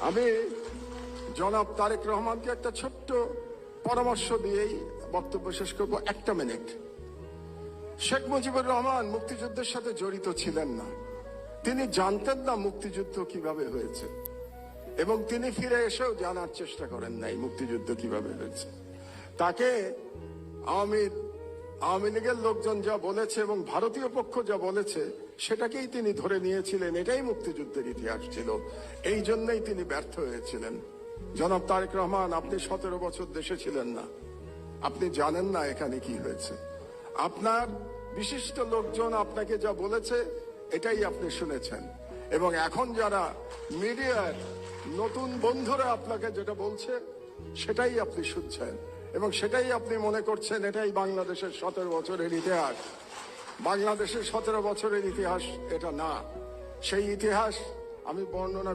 আমি জনাব তারেক রহমানকে একটা ছোট্ট পরামর্শ দিয়েই বক্তব্য শেষ করব। 1 মিনিট। শেখ মুজিবুর রহমান মুক্তিযুদ্ধের সাথে জড়িত ছিলেন না, তিনি জানতেন না মুক্তিযুদ্ধ কিভাবে হয়েছে, এবং তিনি ফিরে এসেও জানার চেষ্টা করেন নাই মুক্তিযুদ্ধ কিভাবে হয়েছে। তাকে আওয়ামী লীগের লোকজন যা বলেছে এবং ভারতীয় পক্ষ যা বলেছে সেটাকেই তিনি ধরে নিয়েছিলেন, এটাই মুক্তিযুদ্ধের ইতিহাস ছিল। এই জন্যই তিনি ব্যর্থ হয়েছিলেন। জনাব তারেক রহমান, আপনি 17 বছর দেশে ছিলেন না, আপনি জানেন না এখানে কি হয়েছে। আপনার বিশিষ্ট লোকজন আপনাকে যা বলেছে এটাই আপনি শুনেছেন, এবং এখন যারা মিডিয়ার নতুন বন্ধুরা আপনাকে যেটা বলছে সেটাই আপনি শুনছেন, এবং সেটাই আপনি মনে করছেন এটাই বাংলাদেশের 17 বছরের ইতিহাস। বাংলাদেশের 17 বছরের ইতিহাস এটা না। সেই ইতিহাস আমি বর্ণনা